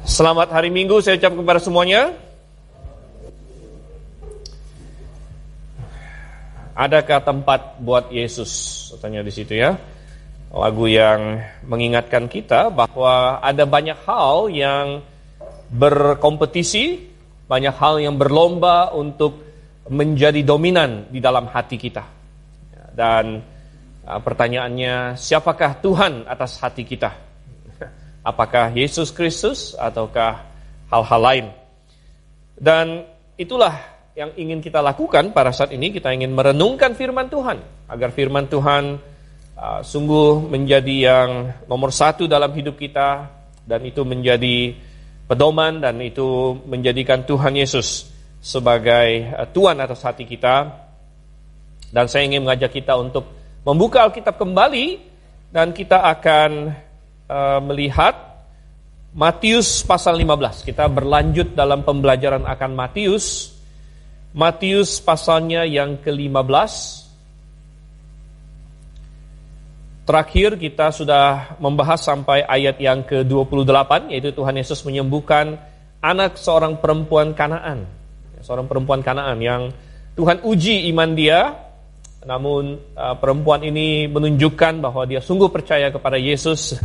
Selamat hari Minggu saya ucapkan kepada semuanya. Adakah tempat buat Yesus? Katanya di situ ya. Lagu yang mengingatkan kita bahwa ada banyak hal yang berkompetisi, banyak hal yang berlomba untuk menjadi dominan di dalam hati kita. Dan pertanyaannya, siapakah Tuhan atas hati kita? Apakah Yesus Kristus ataukah hal-hal lain? Dan itulah yang ingin kita lakukan pada saat ini. Kita ingin merenungkan firman Tuhan, agar firman Tuhan sungguh menjadi yang nomor satu dalam hidup kita, dan itu menjadi pedoman, dan itu menjadikan Tuhan Yesus sebagai Tuhan atas hati kita. Dan saya ingin mengajak kita untuk membuka Alkitab kembali, dan kita akan melihat Matius pasal 15. Kita berlanjut dalam pembelajaran akan Matius. Matius pasalnya yang ke-15. Terakhir kita sudah membahas sampai ayat yang ke-28, yaitu Tuhan Yesus menyembuhkan anak seorang perempuan Kanaan. Seorang perempuan Kanaan yang Tuhan uji iman dia. Namun perempuan ini menunjukkan bahwa dia sungguh percaya kepada Yesus,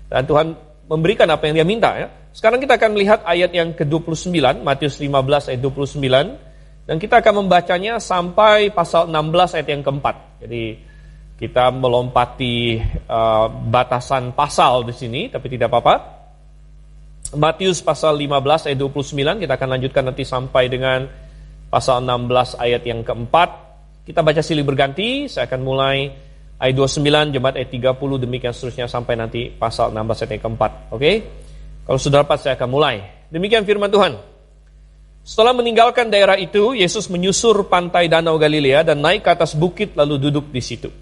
dan Tuhan memberikan apa yang dia minta ya. Sekarang kita akan melihat ayat yang ke-29, Matius 15 ayat 29, dan kita akan membacanya sampai pasal 16 ayat yang keempat. Jadi kita melompati batasan pasal di sini, tapi tidak apa-apa. Matius pasal 15 ayat 29, kita akan lanjutkan nanti sampai dengan pasal 16 ayat yang keempat. Kita baca silih berganti. Saya akan mulai ayat 29, jemaat ayat 30, demikian seterusnya sampai nanti pasal 16 ayat yang keempat. Oke? Kalau sudah dapat saya akan mulai. Demikian firman Tuhan. Setelah meninggalkan daerah itu, Yesus menyusur pantai Danau Galilea dan naik ke atas bukit lalu duduk di situ.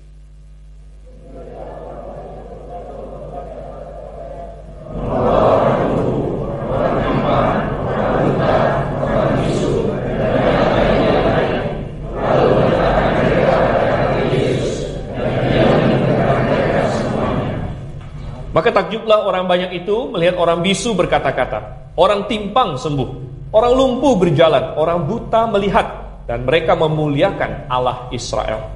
Maka takjublah orang banyak itu melihat orang bisu berkata-kata, orang timpang sembuh, orang lumpuh berjalan, orang buta melihat, dan mereka memuliakan Allah Israel.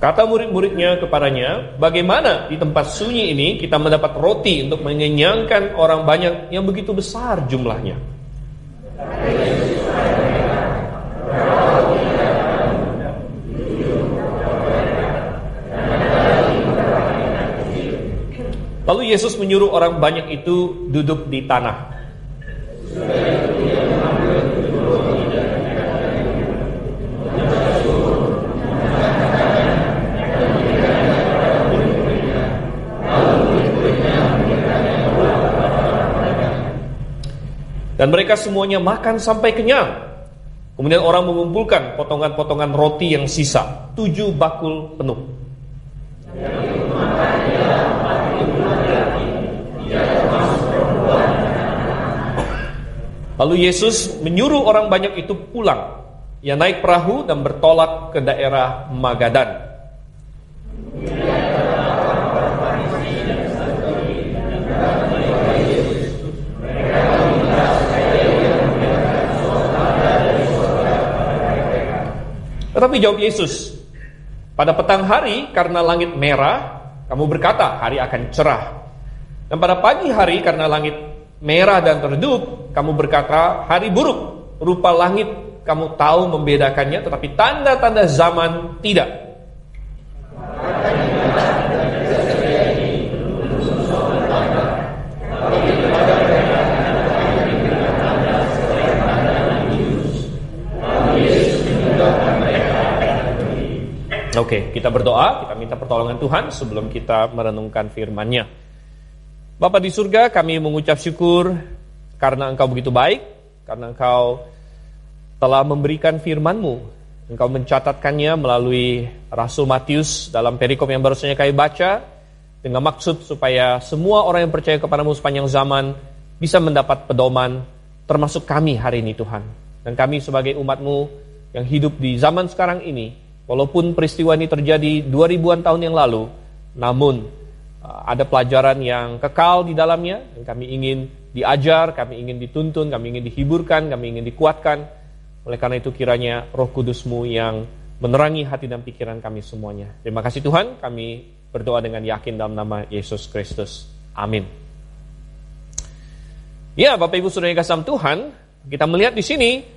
Kata murid-muridnya kepadanya, bagaimana di tempat sunyi ini kita mendapat roti untuk mengenyangkan orang banyak yang begitu besar jumlahnya? Lalu Yesus menyuruh orang banyak itu duduk di tanah. Dan mereka semuanya makan sampai kenyang. Kemudian orang mengumpulkan potongan-potongan roti yang sisa, 7 bakul penuh. Lalu Yesus menyuruh orang banyak itu pulang. Ia naik perahu dan bertolak ke daerah Magadan. Tetapi jawab Yesus, pada petang hari karena langit merah, kamu berkata hari akan cerah. Dan pada pagi hari karena langit merah dan teredup, kamu berkata hari buruk. Rupa langit kamu tahu membedakannya, tetapi tanda-tanda zaman tidak. Oke, kita berdoa, kita minta pertolongan Tuhan sebelum kita merenungkan firman-Nya. Bapa di surga, kami mengucap syukur karena Engkau begitu baik, karena Engkau telah memberikan firman-Mu Engkau mencatatkannya melalui Rasul Matius dalam perikop yang baru saja kami baca, dengan maksud supaya semua orang yang percaya kepadamu sepanjang zaman bisa mendapat pedoman, termasuk kami hari ini Tuhan. Dan kami sebagai umat-Mu yang hidup di zaman sekarang ini, walaupun peristiwa ini terjadi 2000-an tahun yang lalu, namun ada pelajaran yang kekal di dalamnya, dan kami ingin diajar, kami ingin dituntun, kami ingin dihiburkan, kami ingin dikuatkan. Oleh karena itu kiranya Roh Kudus-Mu yang menerangi hati dan pikiran kami semuanya. Terima kasih Tuhan, kami berdoa dengan yakin dalam nama Yesus Kristus. Amin. Ya, Bapak Ibu Saudara yang kasih Tuhan, kita melihat di sini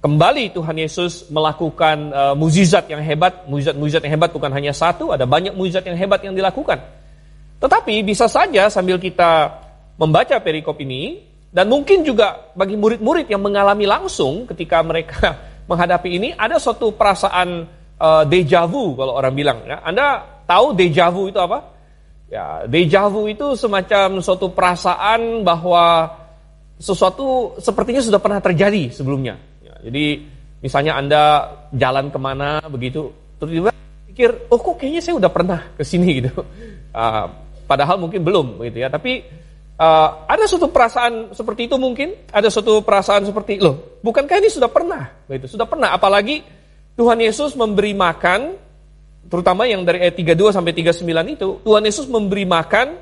kembali Tuhan Yesus melakukan mukjizat yang hebat. Mukjizat yang hebat bukan hanya satu, ada banyak mukjizat yang hebat yang dilakukan. Tetapi bisa saja sambil kita membaca perikop ini, dan mungkin juga bagi murid-murid yang mengalami langsung ketika mereka menghadapi ini, ada suatu perasaan deja vu kalau orang bilang. Ya. Anda tahu deja vu itu apa? Ya, deja vu itu semacam suatu perasaan bahwa sesuatu sepertinya sudah pernah terjadi sebelumnya. Ya, jadi misalnya Anda jalan kemana begitu, terus tiba-tiba pikir, oh kok kayaknya saya udah pernah kesini gitu. Padahal mungkin belum gitu ya, tapi ada suatu perasaan seperti itu mungkin, ada suatu perasaan seperti, loh, bukankah ini sudah pernah? Gitu, sudah pernah, apalagi Tuhan Yesus memberi makan, terutama yang dari ayat 32 sampai 39 itu, Tuhan Yesus memberi makan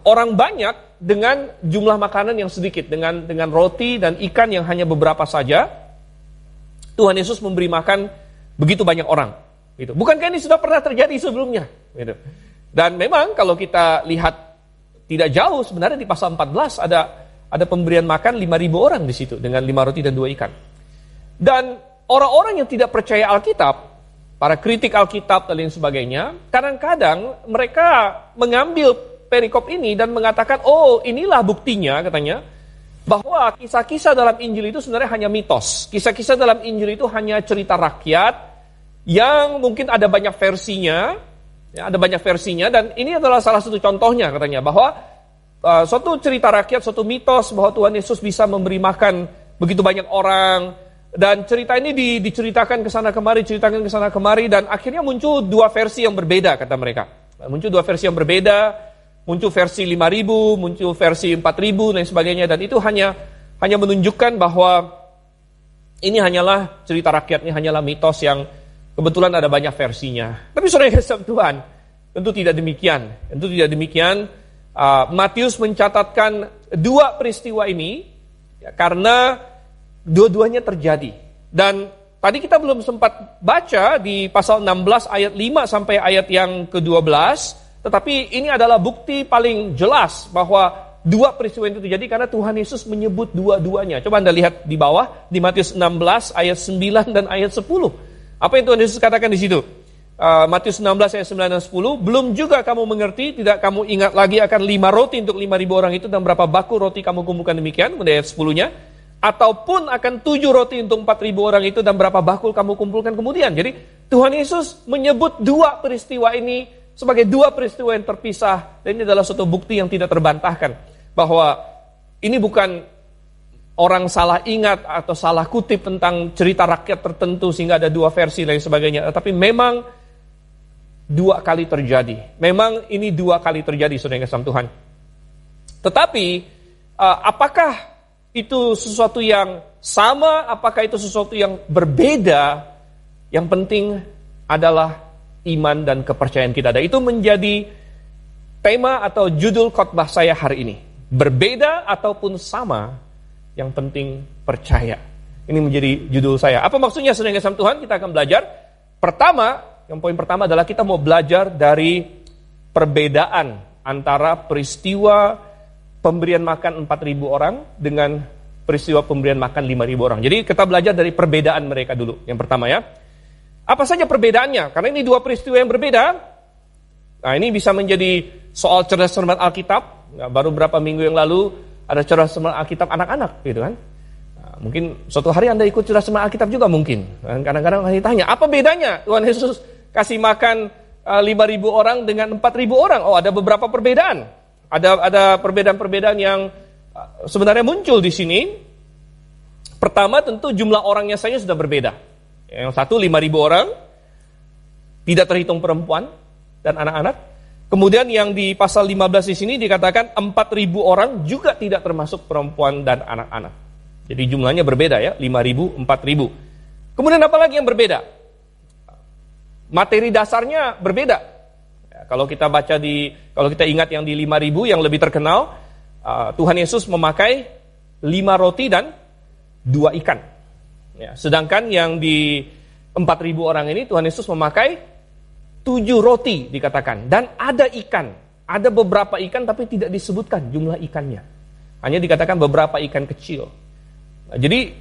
orang banyak dengan jumlah makanan yang sedikit, dengan roti dan ikan yang hanya beberapa saja. Tuhan Yesus memberi makan begitu banyak orang. Gitu. Bukankah ini sudah pernah terjadi sebelumnya? Gitu. Dan memang kalau kita lihat tidak jauh sebenarnya di pasal 14 ada pemberian makan 5.000 orang di situ dengan 5 roti dan 2 ikan. Dan orang-orang yang tidak percaya Alkitab, para kritik Alkitab dan lain sebagainya, kadang-kadang mereka mengambil perikop ini dan mengatakan, oh inilah buktinya katanya, bahwa kisah-kisah dalam Injil itu sebenarnya hanya mitos. Kisah-kisah dalam Injil itu hanya cerita rakyat yang mungkin ada banyak versinya. Ya, ada banyak versinya, dan ini adalah salah satu contohnya katanya, bahwa suatu cerita rakyat, suatu mitos bahwa Tuhan Yesus bisa memberi makan begitu banyak orang, dan cerita ini diceritakan ke sana kemari, dan akhirnya muncul 2 versi yang berbeda kata mereka. Muncul 2 versi yang berbeda, muncul versi 5.000, muncul versi 4.000 dan sebagainya, dan itu hanya menunjukkan bahwa ini hanyalah cerita rakyat, ini hanyalah mitos yang kebetulan ada banyak versinya. Tapi saudara yang kasih Tuhan, tentu tidak demikian. Matius mencatatkan 2 peristiwa ini ya, karena dua-duanya terjadi. Dan tadi kita belum sempat baca di pasal 16 ayat 5 sampai ayat yang ke-12, tetapi ini adalah bukti paling jelas bahwa 2 peristiwa itu terjadi karena Tuhan Yesus menyebut dua-duanya. Coba Anda lihat di bawah di Matius 16 ayat 9 dan ayat 10. Apa yang Tuhan Yesus katakan di situ? Matius 16 ayat 9 dan 10, belum juga kamu mengerti, tidak kamu ingat lagi akan 5 roti untuk 5.000 orang itu dan berapa bakul roti kamu kumpulkan demikian, kemudian ayat 10-nya, ataupun akan 7 roti untuk 4.000 orang itu dan berapa bakul kamu kumpulkan kemudian. Jadi Tuhan Yesus menyebut 2 peristiwa ini sebagai 2 peristiwa yang terpisah, dan ini adalah suatu bukti yang tidak terbantahkan bahwa ini bukan orang salah ingat atau salah kutip tentang cerita rakyat tertentu sehingga ada 2 versi dan sebagainya. Tapi memang 2 kali terjadi. Memang ini 2 kali terjadi, saudara yang kasih Tuhan. Tetapi apakah itu sesuatu yang sama? Apakah itu sesuatu yang berbeda? Yang penting adalah iman dan kepercayaan kita. Dan itu menjadi tema atau judul khotbah saya hari ini. Berbeda ataupun sama, yang penting percaya. Ini menjadi judul saya. Apa maksudnya saudara yang kasih Tuhan? Kita akan belajar. Poin pertama adalah kita mau belajar dari perbedaan antara peristiwa pemberian makan 4.000 orang dengan peristiwa pemberian makan 5.000 orang. Jadi kita belajar dari perbedaan mereka dulu. Yang pertama ya. Apa saja perbedaannya? Karena ini 2 peristiwa yang berbeda. Nah, ini bisa menjadi soal cerdas cermat Alkitab. Nah, baru beberapa minggu yang lalu ada cerdas cermat Alkitab anak-anak, gitu kan? Nah, mungkin suatu hari Anda ikut cerdas cermat Alkitab juga mungkin. Dan kadang-kadang Anda ditanya, apa bedanya Tuhan Yesus kasih makan 5.000 orang dengan 4.000 orang? Oh, ada beberapa perbedaan. Ada perbedaan-perbedaan yang sebenarnya muncul di sini. Pertama, tentu jumlah orangnya saja sudah berbeda. Yang satu 5.000 orang, tidak terhitung perempuan dan anak-anak. Kemudian yang di pasal 15 di sini dikatakan 4.000 orang juga tidak termasuk perempuan dan anak-anak. Jadi jumlahnya berbeda ya, 5.000, 4.000. Kemudian apa lagi yang berbeda? Materi dasarnya berbeda. Ya, kalau kita ingat yang di 5.000 yang lebih terkenal, Tuhan Yesus memakai 5 roti dan 2 ikan. Ya, sedangkan yang di 4.000 orang ini Tuhan Yesus memakai 7 roti dikatakan. Dan ada ikan. Ada beberapa ikan tapi tidak disebutkan jumlah ikannya. Hanya dikatakan beberapa ikan kecil. Nah, jadi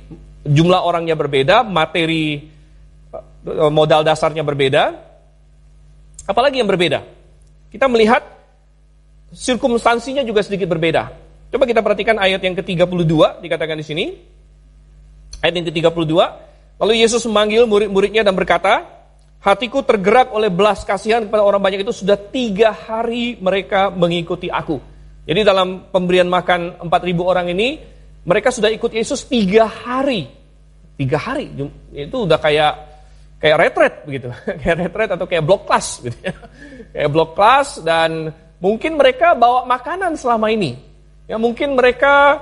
jumlah orangnya berbeda, materi modal dasarnya berbeda. Apalagi yang berbeda? Kita melihat sirkumstansinya juga sedikit berbeda. Coba kita perhatikan ayat yang ke-32 dikatakan di sini. Ayat yang ke-32. Lalu Yesus memanggil murid-muridnya dan berkata, hatiku tergerak oleh belas kasihan kepada orang banyak itu, sudah 3 hari mereka mengikuti aku. Jadi dalam pemberian makan 4.000 orang ini, mereka sudah ikut Yesus 3 hari. 3 hari, itu udah kayak retret begitu. Kayak retret atau kayak blok kelas gitu ya. Kayak blok kelas, dan mungkin mereka bawa makanan selama ini. Ya, mungkin mereka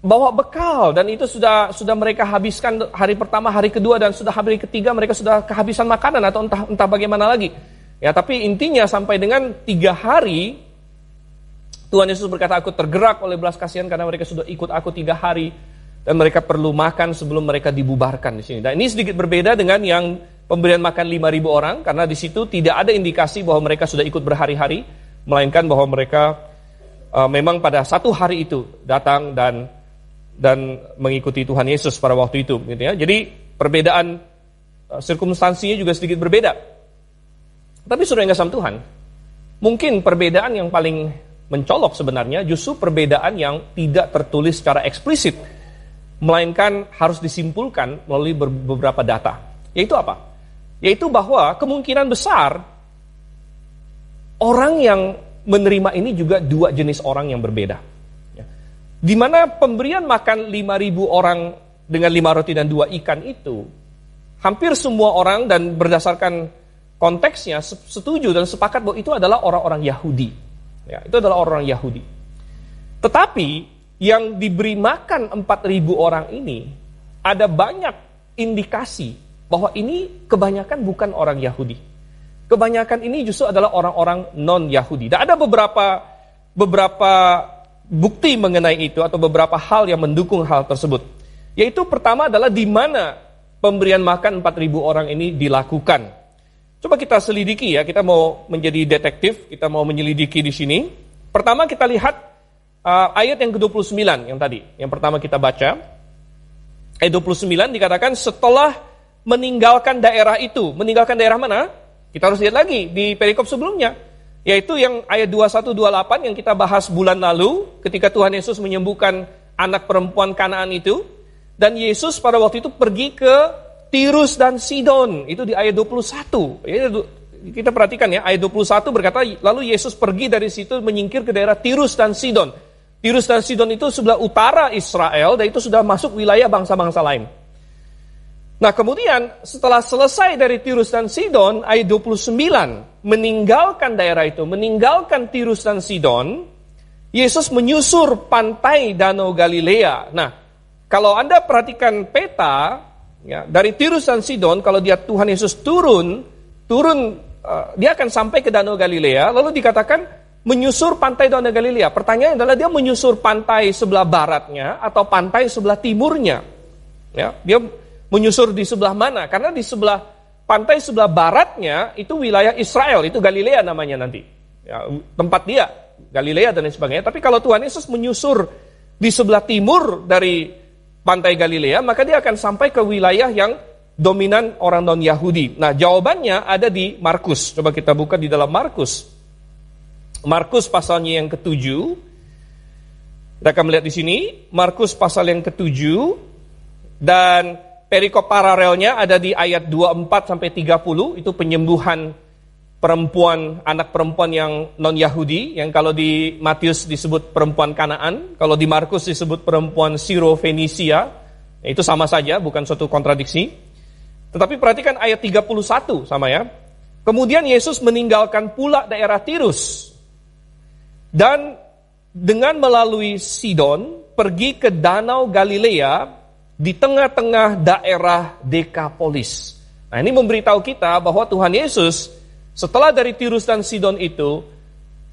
bawa bekal, dan itu sudah mereka habiskan hari pertama, hari kedua, dan sudah hari ketiga mereka sudah kehabisan makanan atau entah bagaimana lagi. Ya, tapi intinya sampai dengan 3 hari Tuhan Yesus berkata, aku tergerak oleh belas kasihan karena mereka sudah ikut aku 3 hari dan mereka perlu makan sebelum mereka dibubarkan di sini. Dan ini sedikit berbeda dengan yang pemberian makan 5.000 orang, karena di situ tidak ada indikasi bahwa mereka sudah ikut berhari-hari, melainkan bahwa mereka memang pada satu hari itu datang dan mengikuti Tuhan Yesus pada waktu itu, gitu ya. Jadi perbedaan sirkumstansinya juga sedikit berbeda. Tapi saudara yang kasih Tuhan, mungkin perbedaan yang paling mencolok sebenarnya justru perbedaan yang tidak tertulis secara eksplisit, melainkan harus disimpulkan melalui beberapa data. Yaitu apa? Yaitu bahwa kemungkinan besar orang yang menerima ini juga 2 jenis orang yang berbeda. Di mana pemberian makan 5.000 orang dengan 5 roti dan 2 ikan itu, hampir semua orang dan berdasarkan konteksnya setuju dan sepakat bahwa itu adalah orang-orang Yahudi. Ya, itu adalah orang Yahudi. Tetapi yang diberi makan 4.000 orang ini, ada banyak indikasi bahwa ini kebanyakan bukan orang Yahudi. Kebanyakan ini justru adalah orang-orang non-Yahudi. Dan ada beberapa bukti mengenai itu atau beberapa hal yang mendukung hal tersebut. Yaitu pertama adalah di mana pemberian makan 4.000 orang ini dilakukan. Coba kita selidiki ya, kita mau menjadi detektif, kita mau menyelidiki di sini. Pertama kita lihat ayat yang ke-29 yang tadi, yang pertama kita baca. Ayat 29 dikatakan setelah meninggalkan daerah itu. Meninggalkan daerah mana? Kita harus lihat lagi di perikop sebelumnya. Yaitu yang ayat 21-28 yang kita bahas bulan lalu, ketika Tuhan Yesus menyembuhkan anak perempuan Kanaan itu, dan Yesus pada waktu itu pergi ke Tirus dan Sidon, itu di ayat 21. Kita perhatikan ya, ayat 21 berkata, lalu Yesus pergi dari situ menyingkir ke daerah Tirus dan Sidon. Tirus dan Sidon itu sebelah utara Israel, dan itu sudah masuk wilayah bangsa-bangsa lain. Nah kemudian setelah selesai dari Tirus dan Sidon, ayat 29, meninggalkan daerah itu, meninggalkan Tirus dan Sidon, Yesus menyusur pantai Danau Galilea. Nah, kalau Anda perhatikan peta, ya, dari Tirus dan Sidon, kalau Tuhan Yesus turun, dia akan sampai ke Danau Galilea, lalu dikatakan menyusur pantai Danau Galilea. Pertanyaannya adalah dia menyusur pantai sebelah baratnya atau pantai sebelah timurnya. Ya, dia menyusur di sebelah mana? Karena di sebelah pantai sebelah baratnya itu wilayah Israel, itu Galilea namanya nanti. Ya, tempat dia, Galilea dan lain sebagainya. Tapi kalau Tuhan Yesus menyusur di sebelah timur dari pantai Galilea, maka dia akan sampai ke wilayah yang dominan orang non-Yahudi. Nah, jawabannya ada di Markus. Coba kita buka di dalam Markus. Markus pasalnya yang ke-7. Kita akan melihat di sini, Markus pasal yang ke-7 dan perikop paralelnya ada di ayat 24 sampai 30, itu penyembuhan anak perempuan yang non-Yahudi, yang kalau di Matius disebut perempuan Kanaan, kalau di Markus disebut perempuan Siro-Fenisia, itu sama saja, bukan suatu kontradiksi. Tetapi perhatikan ayat 31 sama ya. Kemudian Yesus meninggalkan pula daerah Tirus. Dan dengan melalui Sidon, pergi ke Danau Galilea di tengah-tengah daerah Dekapolis. Nah, ini memberitahu kita bahwa Tuhan Yesus setelah dari Tirus dan Sidon itu,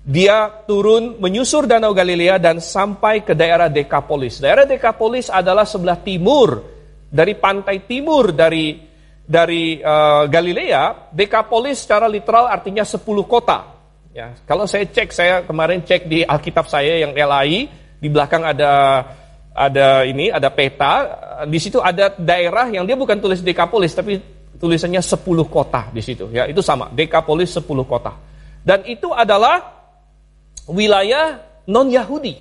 dia turun menyusur Danau Galilea dan sampai ke daerah Dekapolis. Daerah Dekapolis adalah sebelah timur, dari pantai timur dari Galilea. Dekapolis secara literal artinya 10 kota. Ya, kalau saya kemarin cek di Alkitab saya yang LAI, di belakang ada peta, di situ ada daerah yang dia bukan tulis Dekapolis, tapi tulisannya 10 kota di situ. Ya, itu sama, Dekapolis 10 kota. Dan itu adalah wilayah non-Yahudi.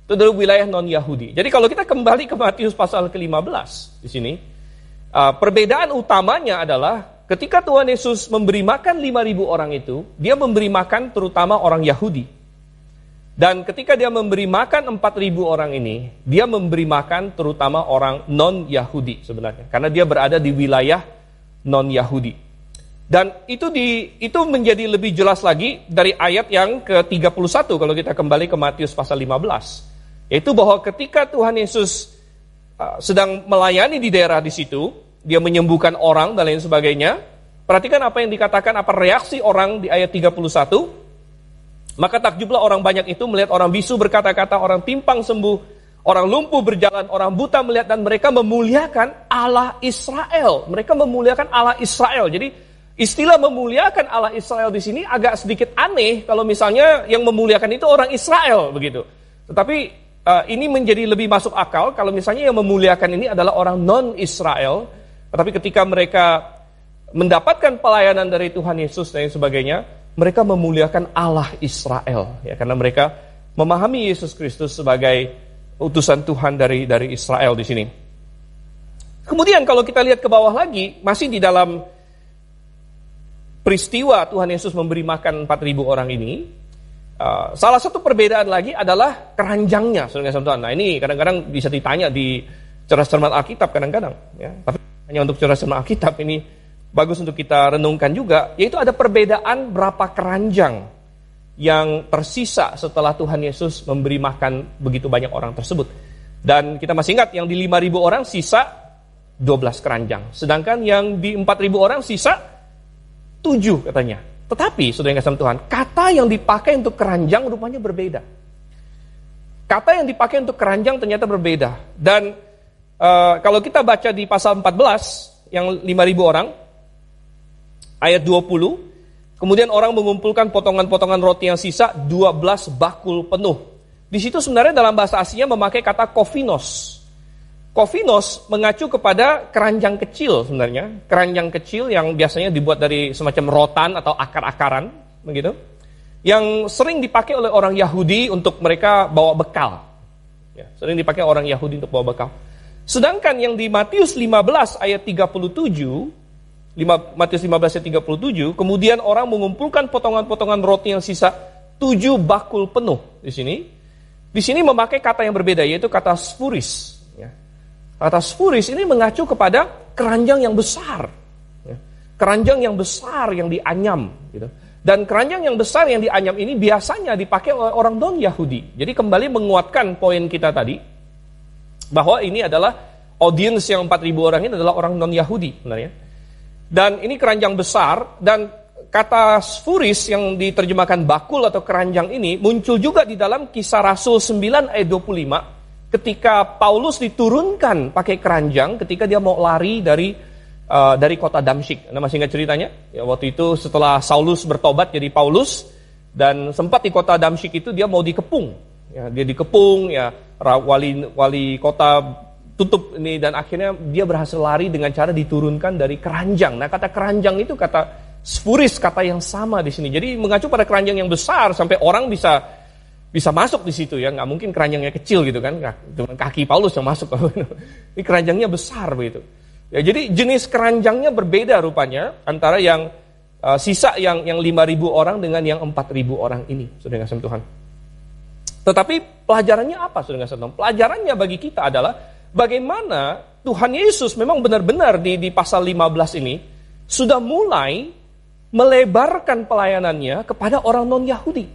Itu adalah wilayah non-Yahudi. Jadi kalau kita kembali ke Matius pasal ke-15 di sini, perbedaan utamanya adalah ketika Tuhan Yesus memberi makan 5.000 orang itu, dia memberi makan terutama orang Yahudi. Dan ketika dia memberi makan 4.000 orang ini, dia memberi makan terutama orang non-Yahudi sebenarnya. Karena dia berada di wilayah non-Yahudi. Dan itu menjadi lebih jelas lagi dari ayat yang ke-31 kalau kita kembali ke Matius pasal 15. Yaitu bahwa ketika Tuhan Yesus sedang melayani di daerah di situ, dia menyembuhkan orang dan lain sebagainya. Perhatikan apa yang dikatakan, apa reaksi orang di ayat 31. Maka takjublah orang banyak itu melihat orang bisu berkata-kata, orang timpang sembuh, orang lumpuh berjalan, orang buta melihat, dan mereka memuliakan Allah Israel. Mereka memuliakan Allah Israel. Jadi istilah memuliakan Allah Israel di sini agak sedikit aneh kalau misalnya yang memuliakan itu orang Israel begitu. Tetapi ini menjadi lebih masuk akal kalau misalnya yang memuliakan ini adalah orang non-Israel. Tetapi ketika mereka mendapatkan pelayanan dari Tuhan Yesus dan sebagainya, mereka memuliakan Allah Israel, ya, karena mereka memahami Yesus Kristus sebagai utusan Tuhan dari Israel di sini. Kemudian kalau kita lihat ke bawah lagi, masih di dalam peristiwa Tuhan Yesus memberi makan 4.000 orang ini, salah satu perbedaan lagi adalah keranjangnya, saudara-saudara. Nah, ini kadang-kadang bisa ditanya di cerdas cermat Alkitab kadang-kadang, ya. Tapi hanya untuk cerdas cermat Alkitab ini bagus untuk kita renungkan juga, yaitu ada perbedaan berapa keranjang yang tersisa setelah Tuhan Yesus memberi makan begitu banyak orang tersebut. Dan kita masih ingat yang di 5.000 orang sisa 12 keranjang, sedangkan yang di 4.000 orang sisa 7 katanya. Tetapi saudara yang kasih Tuhan, kata yang dipakai untuk keranjang rupanya berbeda. Kata yang dipakai untuk keranjang ternyata berbeda. Dan kalau kita baca di pasal 14 yang 5.000 orang, ayat 20, kemudian orang mengumpulkan potongan-potongan roti yang sisa 12 bakul penuh. Di situ sebenarnya dalam bahasa aslinya memakai kata kofinos. Kofinos mengacu kepada keranjang kecil sebenarnya. Keranjang kecil yang biasanya dibuat dari semacam rotan atau akar-akaran, begitu. Yang sering dipakai oleh orang Yahudi untuk mereka bawa bekal. Ya, sering dipakai orang Yahudi untuk bawa bekal. Sedangkan yang di Matius 15 ayat 37, Matius 15 ayat 37, kemudian orang mengumpulkan potongan-potongan roti yang sisa 7 bakul penuh di sini. Di sini memakai kata yang berbeda, yaitu kata sphuris. Kata sphuris ini mengacu kepada keranjang yang besar. Keranjang yang besar yang dianyam. Gitu. Dan keranjang yang besar yang dianyam ini biasanya dipakai oleh orang non-Yahudi. Jadi kembali menguatkan poin kita tadi, bahwa ini adalah audiens yang 4.000 orang ini adalah orang non-Yahudi sebenarnya. Dan ini keranjang besar, dan kata sphuris yang diterjemahkan bakul atau keranjang ini muncul juga di dalam Kisah Rasul 9 ayat 25. Ketika Paulus diturunkan pakai keranjang ketika dia mau lari dari kota Damsyik. Anda masih ingat ceritanya? Ya, waktu itu setelah Saulus bertobat jadi Paulus, dan sempat di kota Damsyik itu dia mau dikepung. Ya, dia dikepung, ya, wali kota tutup ini, dan akhirnya dia berhasil lari dengan cara diturunkan dari keranjang. Nah, kata keranjang itu kata sphuris, kata yang sama di sini. Jadi mengacu pada keranjang yang besar sampai orang bisa masuk di situ, ya. Nggak mungkin keranjangnya kecil gitu kan, cuma kaki Paulus yang masuk. Ini keranjangnya besar begitu. Ya, jadi jenis keranjangnya berbeda rupanya antara yang sisa yang 5.000 orang dengan yang 4.000 orang ini, saudara kasih Tuhan. Tetapi pelajarannya apa, saudara kasih Tuhan? Pelajarannya bagi kita adalah bagaimana Tuhan Yesus memang benar-benar di pasal 15 ini sudah mulai melebarkan pelayanannya kepada orang non-Yahudi.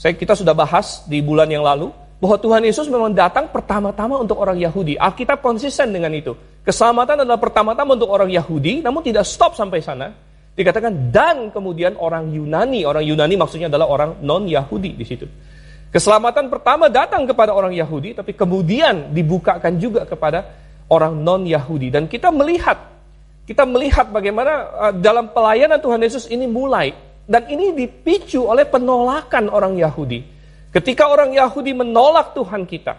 Kita sudah bahas di bulan yang lalu bahwa Tuhan Yesus memang datang pertama-tama untuk orang Yahudi. Alkitab konsisten dengan itu. Keselamatan adalah pertama-tama untuk orang Yahudi, namun tidak stop sampai sana. Dikatakan dan kemudian orang Yunani. Orang Yunani maksudnya adalah orang non-Yahudi di situ. Keselamatan pertama datang kepada orang Yahudi, tapi kemudian dibukakan juga kepada orang non-Yahudi. Dan kita melihat bagaimana dalam pelayanan Tuhan Yesus ini mulai. Dan ini dipicu oleh penolakan orang Yahudi. Ketika orang Yahudi menolak Tuhan kita,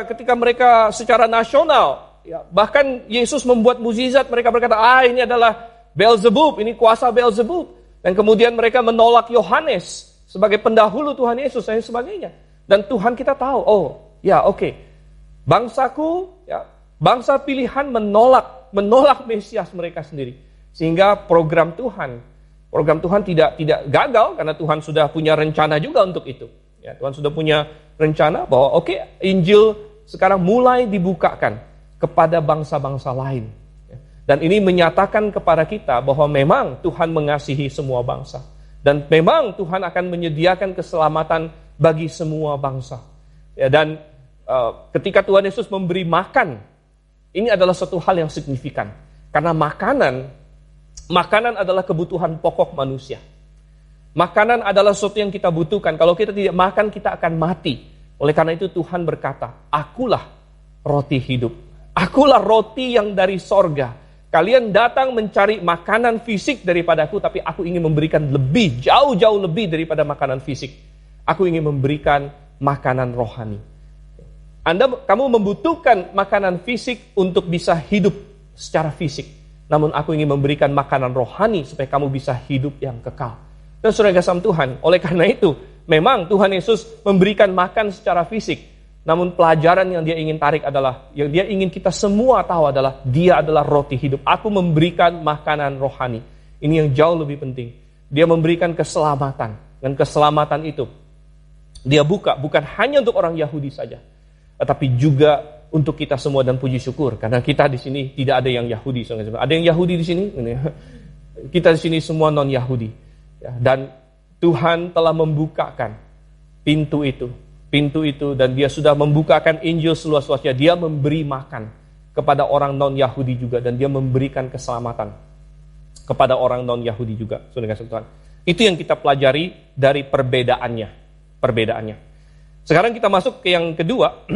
ketika mereka secara nasional, ya, bahkan Yesus membuat mukjizat, mereka berkata, ini adalah Beelzebub, ini kuasa Beelzebub. Dan kemudian mereka menolak Yohanes sebagai pendahulu Tuhan Yesus dan sebagainya. Dan Tuhan kita tahu, bangsaku, ya, bangsa pilihan menolak Mesias mereka sendiri. Sehingga program Tuhan tidak gagal karena Tuhan sudah punya rencana juga untuk itu. Ya, Tuhan sudah punya rencana bahwa Injil sekarang mulai dibukakan kepada bangsa-bangsa lain. Ya, dan ini menyatakan kepada kita bahwa memang Tuhan mengasihi semua bangsa. Dan memang Tuhan akan menyediakan keselamatan bagi semua bangsa. Ya, dan ketika Tuhan Yesus memberi makan, ini adalah satu hal yang signifikan. Karena makanan adalah kebutuhan pokok manusia. Makanan adalah sesuatu yang kita butuhkan. Kalau kita tidak makan, kita akan mati. Oleh karena itu Tuhan berkata, akulah roti hidup. Akulah roti yang dari sorga. Kalian datang mencari makanan fisik daripadaku, tapi aku ingin memberikan jauh-jauh lebih daripada makanan fisik. Aku ingin memberikan makanan rohani. Kamu membutuhkan makanan fisik untuk bisa hidup secara fisik. Namun aku ingin memberikan makanan rohani supaya kamu bisa hidup yang kekal. Dan saudara kasih Tuhan, oleh karena itu, memang Tuhan Yesus memberikan makan secara fisik. Namun pelajaran yang dia ingin tarik adalah, yang dia ingin kita semua tahu adalah, dia adalah roti hidup. Aku memberikan makanan rohani. Ini yang jauh lebih penting. Dia memberikan keselamatan. Dan keselamatan itu, dia bukan hanya untuk orang Yahudi saja. Tetapi juga untuk kita semua dan puji syukur karena kita di sini tidak ada yang Yahudi. Ada yang Yahudi di sini? Kita di sini semua non-Yahudi. Ya, dan Tuhan telah membukakan pintu itu dan dia sudah membukakan Injil seluas-luasnya. Dia memberi makan kepada orang non-Yahudi juga dan dia memberikan keselamatan kepada orang non-Yahudi juga. Saudara Tuhan. Itu yang kita pelajari dari perbedaannya. Sekarang kita masuk ke yang kedua.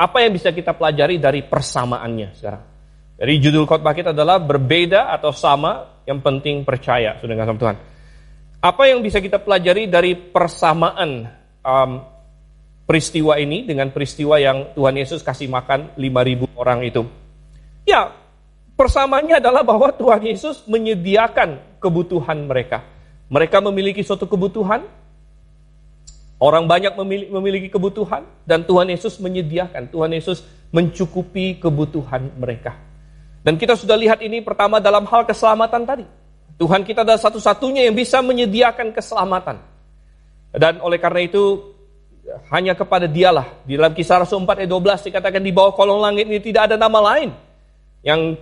Apa yang bisa kita pelajari dari persamaannya sekarang? Jadi judul khotbah kita adalah berbeda atau sama, yang penting percaya. Sudah nggak sama Tuhan? Apa yang bisa kita pelajari dari persamaan peristiwa ini dengan peristiwa yang Tuhan Yesus kasih makan 5.000 orang itu? Ya, persamaannya adalah bahwa Tuhan Yesus menyediakan kebutuhan mereka. Mereka memiliki suatu kebutuhan. Orang banyak memiliki kebutuhan dan Tuhan Yesus menyediakan. Tuhan Yesus mencukupi kebutuhan mereka. Dan kita sudah lihat ini pertama dalam hal keselamatan tadi. Tuhan kita adalah satu-satunya yang bisa menyediakan keselamatan. Dan oleh karena itu hanya kepada Dialah. Di dalam Kisah Rasul 4 ayat 12 dikatakan di bawah kolong langit ini tidak ada nama lain yang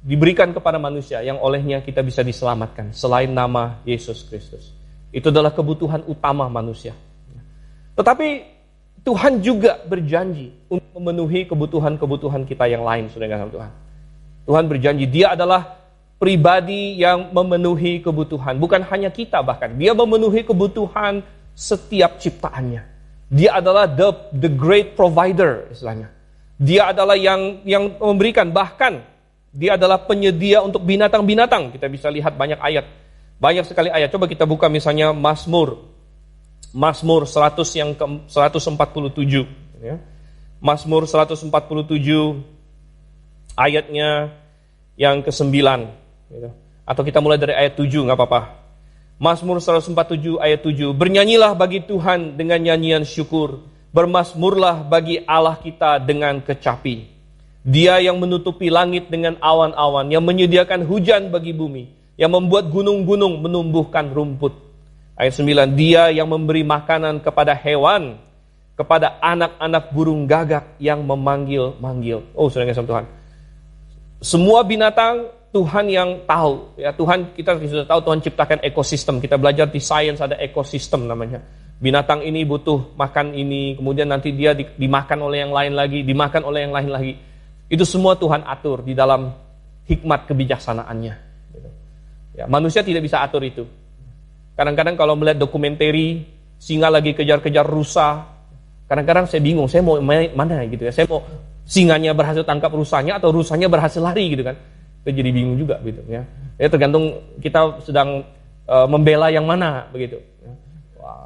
diberikan kepada manusia yang olehnya kita bisa diselamatkan selain nama Yesus Kristus. Itu adalah kebutuhan utama manusia. Tetapi Tuhan juga berjanji untuk memenuhi kebutuhan-kebutuhan kita yang lain, saudara Tuhan. Tuhan berjanji, dia adalah pribadi yang memenuhi kebutuhan. Bukan hanya kita bahkan, dia memenuhi kebutuhan setiap ciptaannya. Dia adalah the great provider, istilahnya. Dia adalah yang memberikan, bahkan dia adalah penyedia untuk binatang-binatang. Kita bisa lihat banyak sekali ayat. Coba kita buka misalnya Mazmur 100 yang ke-147 ya. Mazmur 147 ayatnya yang ke-9 gitu. Atau kita mulai dari ayat 7 enggak apa-apa. Mazmur 147 ayat 7. Bernyanyilah bagi Tuhan dengan nyanyian syukur, bermazmurlah bagi Allah kita dengan kecapi. Dia yang menutupi langit dengan awan-awan, yang menyediakan hujan bagi bumi, yang membuat gunung-gunung menumbuhkan rumput. Ayat 9, dia yang memberi makanan kepada hewan, kepada anak-anak burung gagak yang memanggil-manggil. Oh, saudara kasih Tuhan. Semua binatang Tuhan yang tahu. Ya, Tuhan, kita sudah tahu Tuhan ciptakan ekosistem. Kita belajar di sains ada ekosistem namanya. Binatang ini butuh makan ini, kemudian nanti dia dimakan oleh yang lain lagi, dimakan oleh yang lain lagi. Itu semua Tuhan atur di dalam hikmat kebijaksanaannya. Ya, manusia tidak bisa atur itu. Kadang-kadang kalau melihat dokumentari, singa lagi kejar-kejar rusa, kadang-kadang saya bingung, saya mau mana gitu ya. Saya mau singanya berhasil tangkap rusanya atau rusanya berhasil lari gitu kan. Itu jadi bingung juga gitu ya. Ya tergantung kita sedang membela yang mana begitu.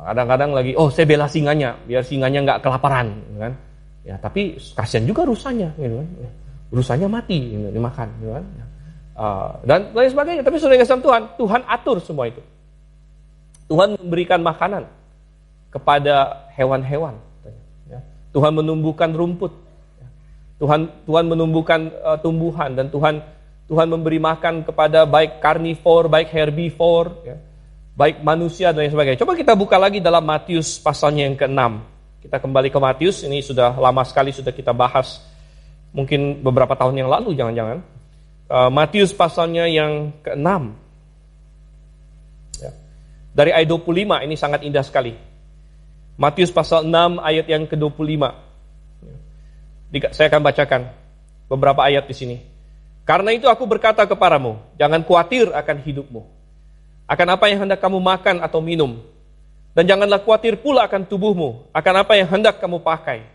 Kadang-kadang lagi, saya bela singanya biar singanya nggak kelaparan gitu kan. Ya, tapi kasihan juga rusanya gitu kan. Rusanya mati gitu, dimakan gitu kan. Dan lain sebagainya. Tapi saudara kasih Tuhan atur semua itu. Tuhan memberikan makanan kepada hewan-hewan. Ya. Tuhan menumbuhkan rumput. Ya. Tuhan menumbuhkan tumbuhan dan Tuhan memberi makan kepada baik karnivor, baik herbivor, ya, baik manusia dan lain sebagainya. Coba kita buka lagi dalam Matius pasalnya yang ke-6. Kita kembali ke Matius, ini sudah lama sekali sudah kita bahas. Mungkin beberapa tahun yang lalu jangan-jangan. Matius pasalnya yang ke-6. Ya. Dari ayat 25, ini sangat indah sekali. Matius pasal 6 ayat yang ke-25. Saya akan bacakan beberapa ayat di sini. Karena itu aku berkata kepadamu, jangan khawatir akan hidupmu, akan apa yang hendak kamu makan atau minum. Dan janganlah khawatir pula akan tubuhmu, akan apa yang hendak kamu pakai.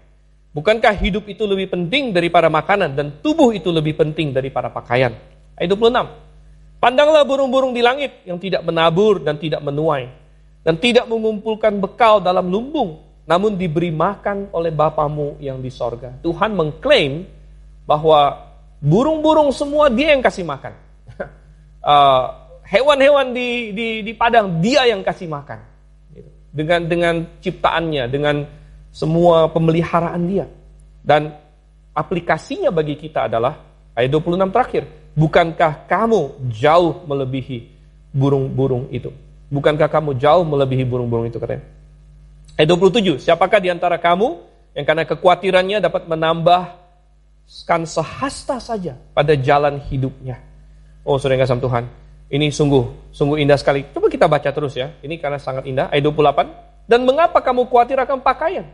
Bukankah hidup itu lebih penting daripada makanan, dan tubuh itu lebih penting daripada pakaian. Ayat 26. Pandanglah burung-burung di langit yang tidak menabur dan tidak menuai, dan tidak mengumpulkan bekal dalam lumbung, namun diberi makan oleh Bapamu yang di sorga. Tuhan mengklaim bahwa burung-burung semua dia yang kasih makan. Hewan-hewan di padang dia yang kasih makan. Dengan ciptaannya, dengan semua pemeliharaan dia. Dan aplikasinya bagi kita adalah ayat 26 terakhir. Bukankah kamu jauh melebihi burung-burung itu? Bukankah kamu jauh melebihi burung-burung itu, katanya. Ayat 27. Siapakah di antara kamu yang karena kekhawatirannya dapat menambahkan sehasta saja pada jalan hidupnya? Oh, saudara yang kasih Tuhan, ini sungguh indah sekali. Coba kita baca terus ya. Ini karena sangat indah. Ayat 28. Dan mengapa kamu khawatir akan pakaian?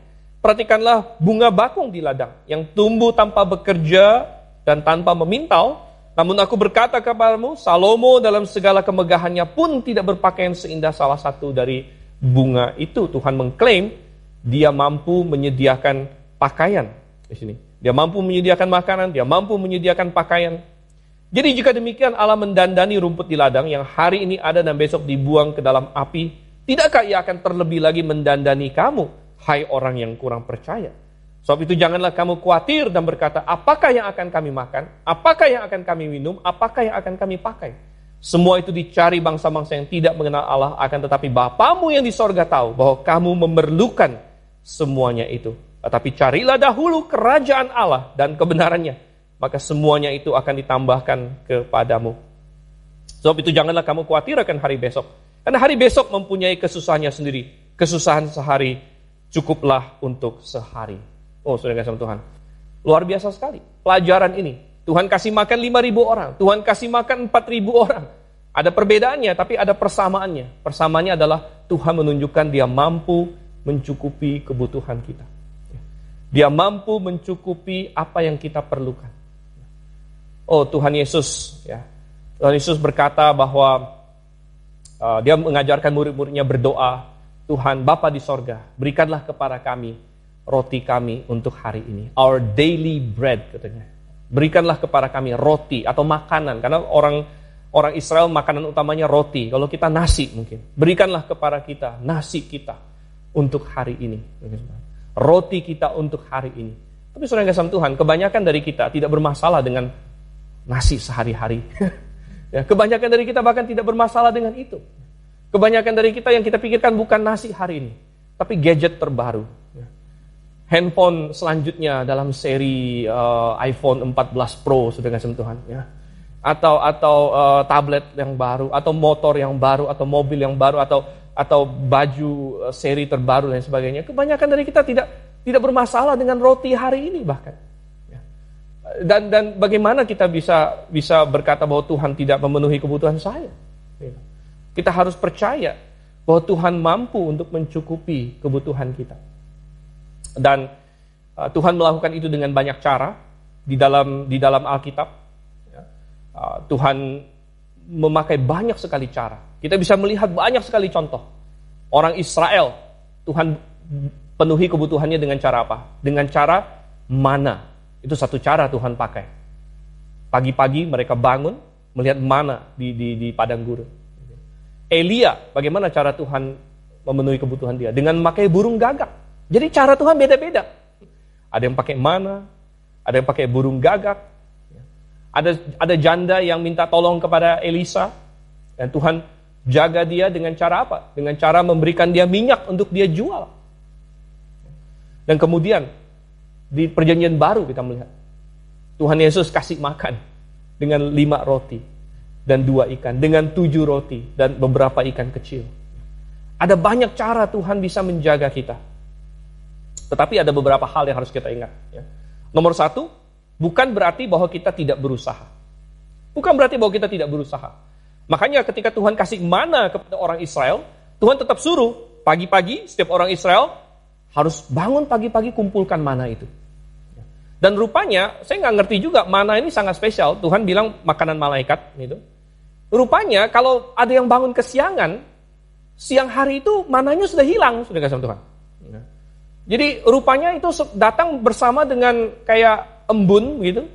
Perhatikanlah bunga bakung di ladang, yang tumbuh tanpa bekerja dan tanpa memintal. Namun aku berkata kepadamu, Salomo dalam segala kemegahannya pun tidak berpakaian seindah salah satu dari bunga itu. Tuhan mengklaim dia mampu menyediakan pakaian di sini. Dia mampu menyediakan makanan, dia mampu menyediakan pakaian. Jadi jika demikian Allah mendandani rumput di ladang yang hari ini ada dan besok dibuang ke dalam api, tidakkah ia akan terlebih lagi mendandani kamu, hai orang yang kurang percaya? Sebab itu janganlah kamu khawatir dan berkata, apakah yang akan kami makan? Apakah yang akan kami minum? Apakah yang akan kami pakai? Semua itu dicari bangsa-bangsa yang tidak mengenal Allah, akan tetapi Bapamu yang di sorga tahu bahwa kamu memerlukan semuanya itu. Tetapi carilah dahulu kerajaan Allah dan kebenarannya, maka semuanya itu akan ditambahkan kepadamu. Sebab itu janganlah kamu khawatir akan hari besok. Karena hari besok mempunyai kesusahannya sendiri. Kesusahan sehari cukuplah untuk sehari. Oh, saudara kasih Tuhan, luar biasa sekali pelajaran ini. Tuhan kasih makan 5.000 orang, Tuhan kasih makan 4.000 orang. Ada perbedaannya, tapi ada persamaannya. Persamaannya adalah Tuhan menunjukkan dia mampu mencukupi kebutuhan kita. Dia mampu mencukupi apa yang kita perlukan. Oh, Tuhan Yesus, ya. Tuhan Yesus berkata bahwa dia mengajarkan murid-muridnya berdoa, Tuhan Bapa di sorga, berikanlah kepada kami roti kami untuk hari ini. Our daily bread, katanya. Berikanlah kepada kami roti atau makanan. Karena orang Israel makanan utamanya roti. Kalau kita nasi mungkin. Berikanlah kepada kita nasi kita untuk hari ini. Roti kita untuk hari ini. Tapi saudara yang kasih Tuhan, kebanyakan dari kita tidak bermasalah dengan nasi sehari-hari. Ya, kebanyakan dari kita bahkan tidak bermasalah dengan itu. Kebanyakan dari kita yang kita pikirkan bukan nasi hari ini, tapi gadget terbaru. Handphone selanjutnya dalam seri iPhone 14 Pro, sudah kasih Tuhan, ya. Atau tablet yang baru, atau motor yang baru, atau mobil yang baru, atau baju seri terbaru dan sebagainya. Kebanyakan dari kita tidak bermasalah dengan roti hari ini bahkan. Dan bagaimana kita bisa berkata bahwa Tuhan tidak memenuhi kebutuhan saya? Kita harus percaya bahwa Tuhan mampu untuk mencukupi kebutuhan kita. Dan Tuhan melakukan itu dengan banyak cara di dalam Alkitab. Tuhan memakai banyak sekali cara. Kita bisa melihat banyak sekali contoh. Orang Israel, Tuhan penuhi kebutuhannya dengan cara apa? Dengan cara mana. Itu satu cara Tuhan pakai. Pagi-pagi mereka bangun, melihat mana di padang gurun. Elia, bagaimana cara Tuhan memenuhi kebutuhan dia? Dengan memakai burung gagak. Jadi cara Tuhan beda-beda. Ada yang pakai mana, ada yang pakai burung gagak. Ada janda yang minta tolong kepada Elisa. Dan Tuhan jaga dia dengan cara apa? Dengan cara memberikan dia minyak untuk dia jual. Dan kemudian di perjanjian baru kita melihat Tuhan Yesus kasih makan dengan 5 roti dan 2 ikan, dengan 7 roti dan beberapa ikan kecil. Ada banyak cara Tuhan bisa menjaga kita. Tetapi ada beberapa hal yang harus kita ingat. Nomor 1, bukan berarti bahwa kita tidak berusaha. Bukan berarti bahwa kita tidak berusaha. Makanya ketika Tuhan kasih mana kepada orang Israel, Tuhan tetap suruh pagi-pagi setiap orang Israel harus bangun pagi-pagi kumpulkan mana itu. Dan rupanya, saya nggak ngerti juga, mana ini sangat spesial. Tuhan bilang makanan malaikat. Gitu. Rupanya kalau ada yang bangun kesiangan, siang hari itu mananya sudah hilang, sudah kasih Tuhan. Jadi rupanya itu datang bersama dengan kayak embun gitu.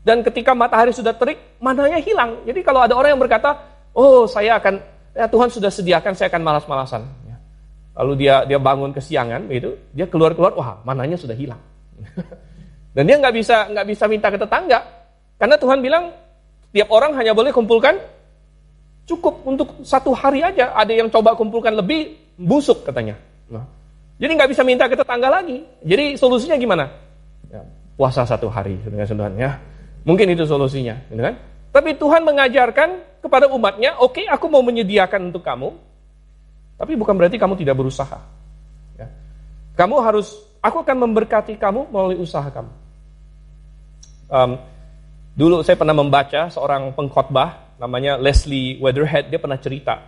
Dan ketika matahari sudah terik, mananya hilang. Jadi kalau ada orang yang berkata, oh Tuhan sudah sediakan, saya akan malas-malasan. Lalu dia bangun kesiangan, gitu, dia keluar, wah mananya sudah hilang. Dan dia nggak bisa minta ke tetangga, karena Tuhan bilang tiap orang hanya boleh kumpulkan cukup untuk 1 hari aja. Ada yang coba kumpulkan lebih, busuk katanya. Jadi nggak bisa minta ke tetangga lagi. Jadi solusinya gimana? Puasa 1 hari, Tuhan ya. Mungkin itu solusinya, gitu kan? Tapi Tuhan mengajarkan kepada umatnya, oke, aku mau menyediakan untuk kamu. Tapi bukan berarti kamu tidak berusaha. Ya. Aku akan memberkati kamu melalui usaha kamu. Dulu saya pernah membaca seorang pengkhotbah, namanya Leslie Weatherhead, dia pernah cerita.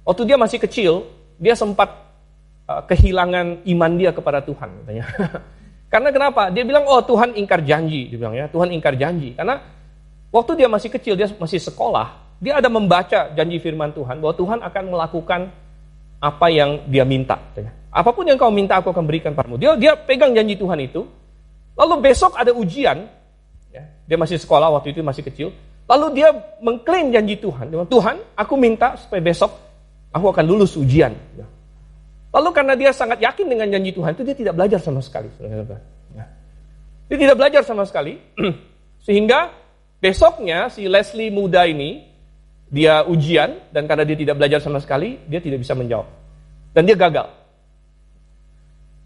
Waktu dia masih kecil, dia sempat kehilangan iman dia kepada Tuhan. Katanya. Karena kenapa? Dia bilang, Tuhan ingkar janji. Dia bilang, ya, Tuhan ingkar janji. Karena waktu dia masih kecil, dia masih sekolah, dia ada membaca janji firman Tuhan, bahwa Tuhan akan melakukan apa yang dia minta. Apapun yang kau minta, aku akan berikan padamu. Dia pegang janji Tuhan itu. Lalu besok ada ujian. Ya, dia masih sekolah waktu itu, masih kecil. Lalu dia mengklaim janji Tuhan. Dia bilang, Tuhan, aku minta supaya besok aku akan lulus ujian. Ya. Lalu karena dia sangat yakin dengan janji Tuhan itu, dia tidak belajar sama sekali. Ya. Dia tidak belajar sama sekali. Sehingga besoknya si Leslie muda ini, dia ujian, dan karena dia tidak belajar sama sekali, dia tidak bisa menjawab. Dan dia gagal.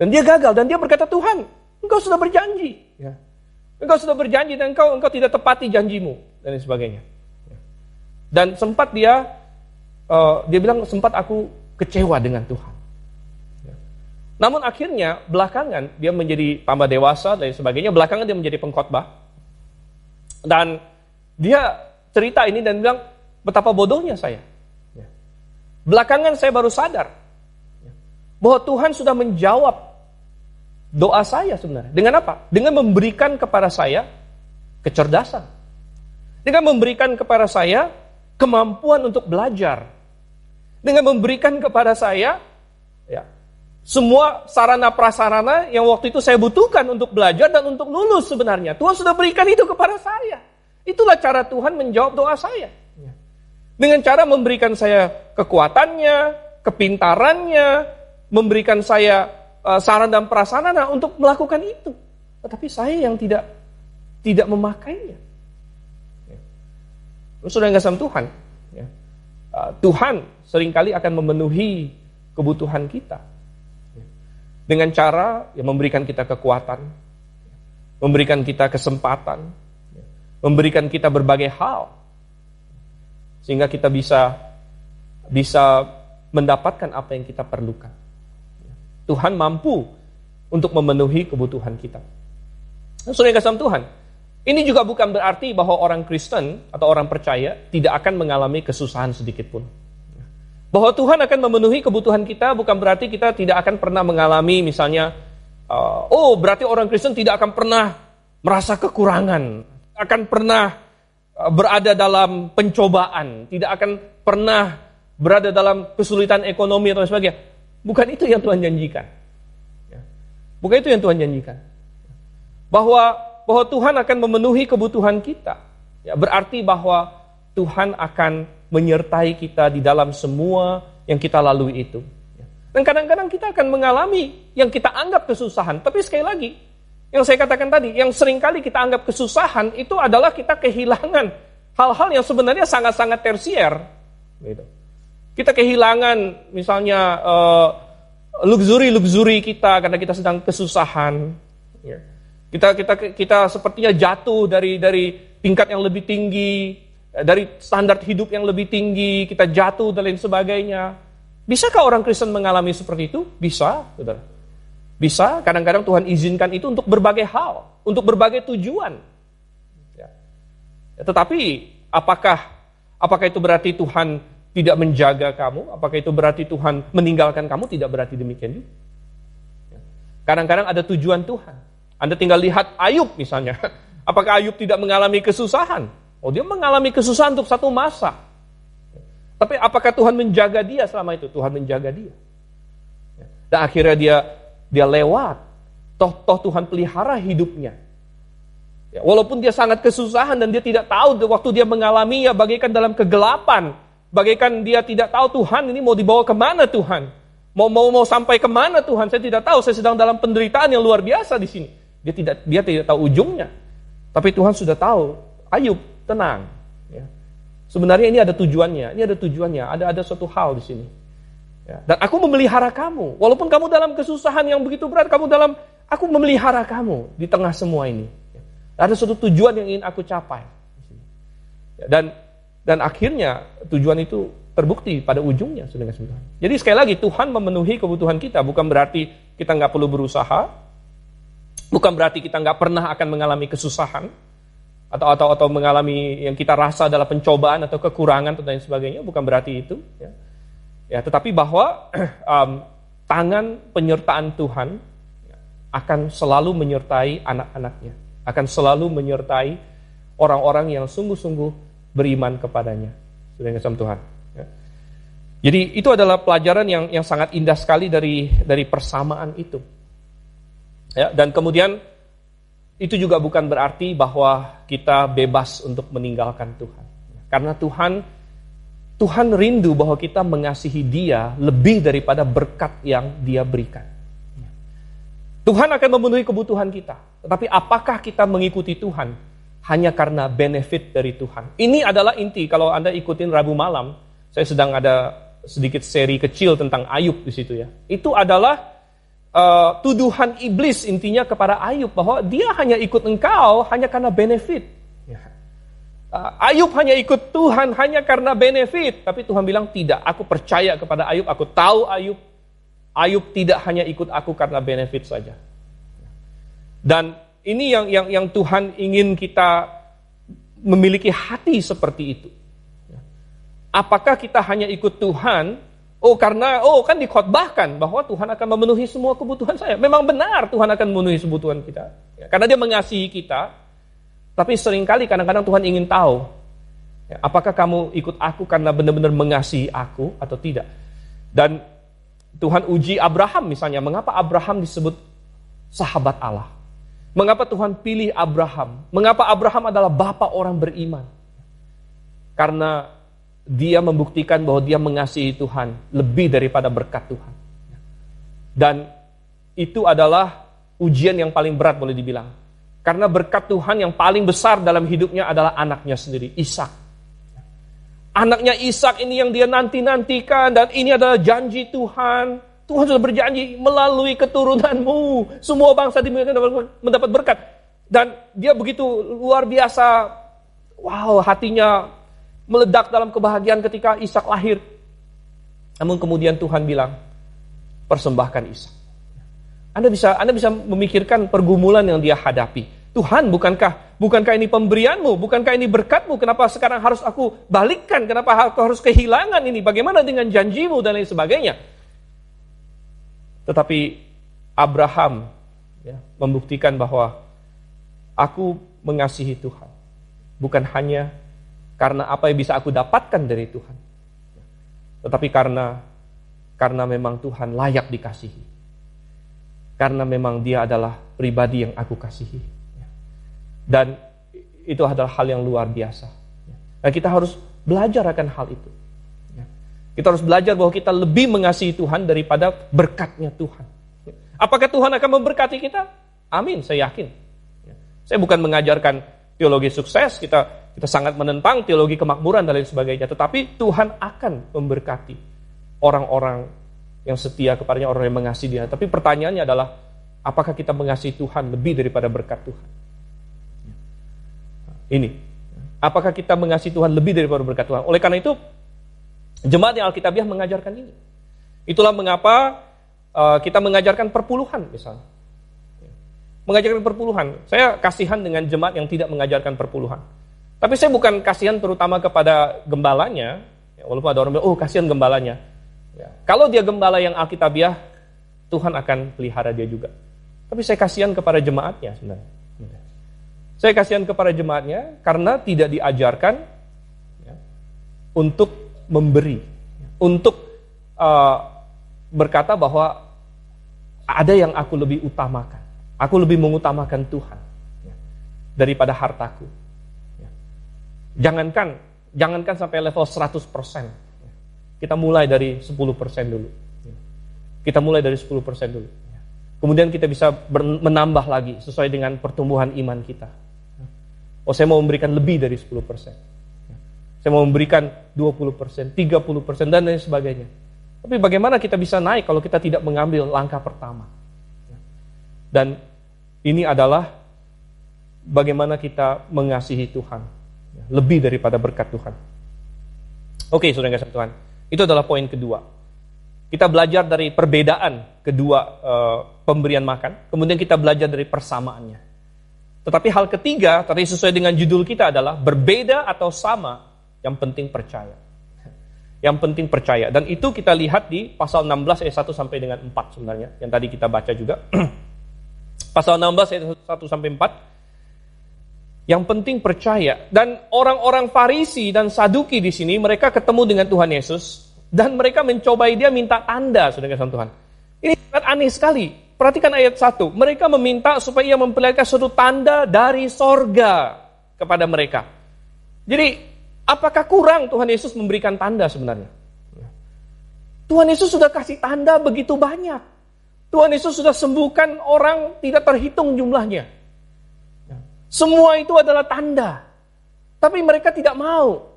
Dan dia berkata, Tuhan, engkau sudah berjanji. Ya. Engkau sudah berjanji, dan engkau tidak tepati janjimu. Dan sebagainya. Dan sempat dia bilang, sempat aku kecewa dengan Tuhan. Ya. Namun akhirnya, belakangan, dia menjadi tambah dewasa, dan sebagainya. Belakangan dia menjadi pengkhotbah. Dan dia cerita ini dan bilang, betapa bodohnya saya. Belakangan saya baru sadar bahwa Tuhan sudah menjawab doa saya sebenarnya. Dengan apa? Dengan memberikan kepada saya kecerdasan. Dengan memberikan kepada saya kemampuan untuk belajar. Dengan memberikan kepada saya semua sarana prasarana yang waktu itu saya butuhkan untuk belajar dan untuk lulus sebenarnya. Tuhan sudah berikan itu kepada saya. Itulah cara Tuhan menjawab doa saya. Dengan cara memberikan saya kekuatannya, kepintarannya, memberikan saya sarana dan prasarana untuk melakukan itu. Tetapi saya yang tidak memakainya. Sudah nggak sama Tuhan. Tuhan seringkali akan memenuhi kebutuhan kita. Dengan cara memberikan kita kekuatan, memberikan kita kesempatan, memberikan kita berbagai hal. Sehingga kita bisa mendapatkan apa yang kita perlukan. Tuhan mampu untuk memenuhi kebutuhan kita. Saudara yang kasih dalam Tuhan, ini juga bukan berarti bahwa orang Kristen atau orang percaya tidak akan mengalami kesusahan sedikit pun. Bahwa Tuhan akan memenuhi kebutuhan kita bukan berarti kita tidak akan pernah mengalami misalnya, berarti orang Kristen tidak akan pernah merasa kekurangan, akan pernah berada dalam pencobaan, tidak akan pernah berada dalam kesulitan ekonomi atau sebagainya. Bukan itu yang Tuhan janjikan. Bukan itu yang Tuhan janjikan. Bahwa Tuhan akan memenuhi kebutuhan kita. Ya, berarti bahwa Tuhan akan menyertai kita di dalam semua yang kita lalui itu. Dan kadang-kadang kita akan mengalami yang kita anggap kesusahan. Tapi sekali lagi, yang saya katakan tadi, yang seringkali kita anggap kesusahan itu adalah kita kehilangan hal-hal yang sebenarnya sangat-sangat tersier. Gitu. Kita kehilangan misalnya luxury kita karena kita sedang kesusahan. Ya. Kita sepertinya jatuh dari tingkat yang lebih tinggi, dari standar hidup yang lebih tinggi, kita jatuh dan lain sebagainya. Bisakah orang Kristen mengalami seperti itu? Bisa, saudara. Bisa, kadang-kadang Tuhan izinkan itu untuk berbagai hal, untuk berbagai tujuan. Ya. Tetapi, apakah itu berarti Tuhan tidak menjaga kamu? Apakah itu berarti Tuhan meninggalkan kamu? Tidak berarti demikian juga. Ya. Kadang-kadang ada tujuan Tuhan. Anda tinggal lihat Ayub misalnya. Apakah Ayub tidak mengalami kesusahan? Dia mengalami kesusahan untuk satu masa. Tapi apakah Tuhan menjaga dia selama itu? Tuhan menjaga dia. Ya. Dan akhirnya dia lewat. Toh Tuhan pelihara hidupnya. Ya, walaupun dia sangat kesusahan dan dia tidak tahu waktu dia mengalaminya bagaikan dalam kegelapan. Bagaikan dia tidak tahu Tuhan ini mau dibawa kemana Tuhan. Mau sampai kemana Tuhan. Saya tidak tahu. Saya sedang dalam penderitaan yang luar biasa di sini. Dia tidak tahu ujungnya. Tapi Tuhan sudah tahu. Ayub, tenang. Ya. Sebenarnya ini ada tujuannya. Ada suatu hal di sini. Ya, dan aku memelihara kamu. Walaupun kamu dalam kesusahan yang begitu berat, aku memelihara kamu di tengah semua ini. Ya, ada suatu tujuan yang ingin aku capai. Ya, dan akhirnya tujuan itu terbukti pada ujungnya. Jadi sekali lagi, Tuhan memenuhi kebutuhan kita. Bukan berarti kita nggak perlu berusaha. Bukan berarti kita nggak pernah akan mengalami kesusahan. Atau mengalami yang kita rasa adalah pencobaan atau kekurangan dan lain sebagainya. Bukan berarti itu. Ya, tetapi bahwa tangan penyertaan Tuhan akan selalu menyertai anak-anaknya. Akan selalu menyertai orang-orang yang sungguh-sungguh beriman kepadanya. Sudah yang Tuhan. Ya. Jadi itu adalah pelajaran yang sangat indah sekali dari persamaan itu. Ya, dan kemudian itu juga bukan berarti bahwa kita bebas untuk meninggalkan Tuhan. Karena Tuhan rindu bahwa kita mengasihi Dia lebih daripada berkat yang Dia berikan. Tuhan akan memenuhi kebutuhan kita. Tetapi apakah kita mengikuti Tuhan hanya karena benefit dari Tuhan? Ini adalah inti. Kalau Anda ikutin Rabu malam, saya sedang ada sedikit seri kecil tentang Ayub di situ ya. Itu adalah tuduhan iblis intinya kepada Ayub bahwa dia hanya ikut engkau hanya karena benefit. Ayub hanya ikut Tuhan hanya karena benefit. Tapi Tuhan bilang tidak, aku percaya kepada Ayub, aku tahu Ayub tidak hanya ikut aku karena benefit saja. Dan ini yang Tuhan ingin kita memiliki hati seperti itu. Apakah kita hanya ikut Tuhan kan dikhotbahkan bahwa Tuhan akan memenuhi semua kebutuhan saya. Memang benar Tuhan akan memenuhi kebutuhan kita. Karena Dia mengasihi kita. Tapi seringkali kadang-kadang Tuhan ingin tahu, apakah kamu ikut aku karena benar-benar mengasihi aku atau tidak. Dan Tuhan uji Abraham misalnya. Mengapa Abraham disebut sahabat Allah? Mengapa Tuhan pilih Abraham? Mengapa Abraham adalah bapa orang beriman? Karena dia membuktikan bahwa dia mengasihi Tuhan lebih daripada berkat Tuhan. Dan itu adalah ujian yang paling berat boleh dibilang. Karena berkat Tuhan yang paling besar dalam hidupnya adalah anaknya sendiri, Ishak. Anaknya Ishak ini yang dia nanti-nantikan dan ini adalah janji Tuhan. Tuhan sudah berjanji melalui keturunanmu semua bangsa di dunia mendapat berkat. Dan dia begitu luar biasa, hatinya meledak dalam kebahagiaan ketika Ishak lahir. Namun kemudian Tuhan bilang, persembahkan Ishak. Anda bisa memikirkan pergumulan yang dia hadapi. Tuhan, bukankah ini pemberianmu? Bukankah ini berkatmu? Kenapa sekarang harus aku balikkan? Kenapa aku harus kehilangan ini? Bagaimana dengan janjimu dan lain sebagainya? Tetapi Abraham membuktikan bahwa aku mengasihi Tuhan. Bukan hanya karena apa yang bisa aku dapatkan dari Tuhan. Tetapi karena memang Tuhan layak dikasihi. Karena memang dia adalah pribadi yang aku kasihi. Dan itu adalah hal yang luar biasa. Dan kita harus belajar akan hal itu. Kita harus belajar bahwa kita lebih mengasihi Tuhan daripada berkatnya Tuhan. Apakah Tuhan akan memberkati kita? Amin, saya yakin. Saya bukan mengajarkan teologi sukses, kita sangat menentang teologi kemakmuran dan lain sebagainya. Tetapi Tuhan akan memberkati orang-orang yang setia kepadanya, orang yang mengasihi dia. Tapi pertanyaannya adalah, apakah kita mengasihi Tuhan lebih daripada berkat Tuhan? Ini, apakah kita mengasihi Tuhan lebih daripada berkat Tuhan? Oleh karena itu, jemaat yang Alkitabiah mengajarkan ini. Itulah mengapa kita mengajarkan perpuluhan misalnya. Mengajarkan perpuluhan. Saya kasihan dengan jemaat yang tidak mengajarkan perpuluhan. Tapi saya bukan kasihan terutama kepada gembalanya, walaupun ada orang bilang, oh kasihan gembalanya. Kalau dia gembala yang Alkitabiah, Tuhan akan pelihara dia juga. Tapi saya kasihan kepada jemaatnya sebenarnya. Saya kasihan kepada jemaatnya karena tidak diajarkan untuk memberi, untuk berkata bahwa ada yang aku lebih utamakan. Aku lebih mengutamakan Tuhan daripada hartaku. Jangankan sampai level 100%. Kita mulai dari 10% dulu. Kita mulai dari 10% dulu. Kemudian kita bisa menambah lagi sesuai dengan pertumbuhan iman kita. Oh, saya mau memberikan lebih dari 10%. Saya mau memberikan 20%, 30%, dan lain sebagainya. Tapi bagaimana kita bisa naik kalau kita tidak mengambil langkah pertama? Dan ini adalah bagaimana kita mengasihi Tuhan. Lebih daripada berkat Tuhan. Oke, saudara kasih Tuhan. Itu adalah poin kedua. Kita belajar dari perbedaan kedua pemberian makan. Kemudian kita belajar dari persamaannya. Tetapi hal ketiga, tadi sesuai dengan judul kita adalah berbeda atau sama, yang penting percaya. Yang penting percaya. Dan itu kita lihat di pasal 16 ayat 1 sampai dengan 4 sebenarnya. Yang tadi kita baca juga. Pasal 16 ayat 1 sampai 4. Yang penting percaya. Dan orang-orang Farisi dan Saduki di sini, mereka ketemu dengan Tuhan Yesus. Dan mereka mencobai dia minta tanda, saudara-saudara Tuhan. Ini sangat aneh sekali. Perhatikan ayat 1. Mereka meminta supaya ia memperlihatkan suatu tanda dari sorga kepada mereka. Jadi, apakah kurang Tuhan Yesus memberikan tanda sebenarnya? Tuhan Yesus sudah kasih tanda begitu banyak. Tuhan Yesus sudah sembuhkan orang tidak terhitung jumlahnya. Semua itu adalah tanda. Tapi mereka tidak mau.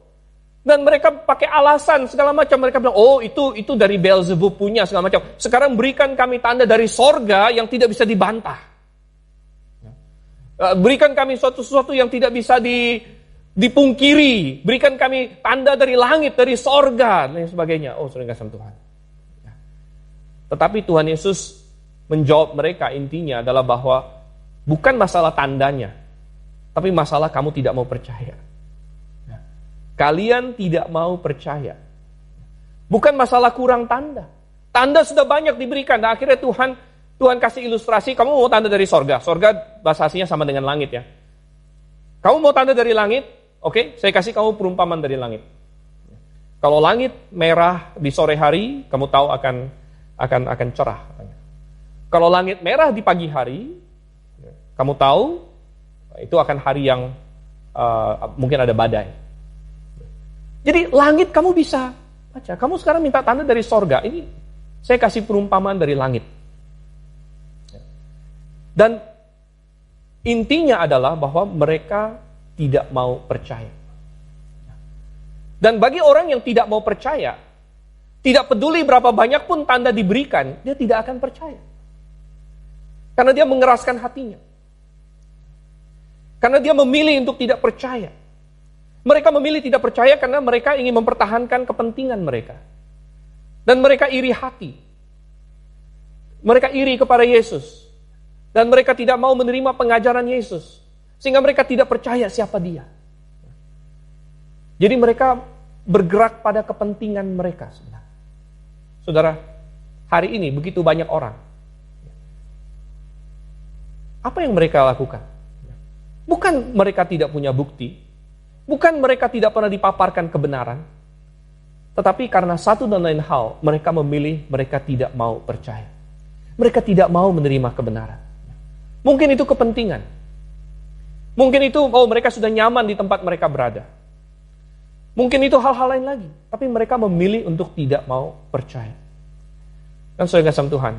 Dan mereka pakai alasan segala macam. Mereka bilang, oh itu dari Beelzebub punya segala macam. Sekarang berikan kami tanda dari sorga yang tidak bisa dibantah. Berikan kami sesuatu yang tidak bisa dipungkiri. Berikan kami tanda dari langit, dari sorga, dan sebagainya. Oh, saudara kasih Tuhan. Tetapi Tuhan Yesus menjawab mereka, intinya adalah bahwa bukan masalah tandanya. Tapi masalah kamu tidak mau percaya. Kalian tidak mau percaya. Bukan masalah kurang tanda. Tanda sudah banyak diberikan. Dan akhirnya Tuhan kasih ilustrasi. Kamu mau tanda dari sorga. Sorga bahasa aslinya sama dengan langit ya. Kamu mau tanda dari langit? Oke, saya kasih kamu perumpamaan dari langit. Kalau langit merah di sore hari, kamu tahu akan cerah. Kalau langit merah di pagi hari, kamu tahu itu akan hari yang mungkin ada badai. Jadi langit kamu bisa baca. Kamu sekarang minta tanda dari sorga. Ini saya kasih perumpamaan dari langit. Dan intinya adalah bahwa mereka tidak mau percaya. Dan bagi orang yang tidak mau percaya, tidak peduli berapa banyak pun tanda diberikan, dia tidak akan percaya. Karena dia mengeraskan hatinya. Karena dia memilih untuk tidak percaya. Mereka memilih tidak percaya karena mereka ingin mempertahankan kepentingan mereka. Dan mereka iri hati. Mereka iri kepada Yesus. Dan mereka tidak mau menerima pengajaran Yesus. Sehingga mereka tidak percaya siapa dia. Jadi mereka bergerak pada kepentingan mereka sebenarnya. Saudara, hari ini begitu banyak orang. Apa yang mereka lakukan? Bukan mereka tidak punya bukti. Bukan mereka tidak pernah dipaparkan kebenaran. Tetapi karena satu dan lain hal, mereka memilih, mereka tidak mau percaya. Mereka tidak mau menerima kebenaran. Mungkin itu kepentingan. Mungkin itu, mereka sudah nyaman di tempat mereka berada. Mungkin itu hal-hal lain lagi. Tapi mereka memilih untuk tidak mau percaya. Dan saudara kasih Tuhan,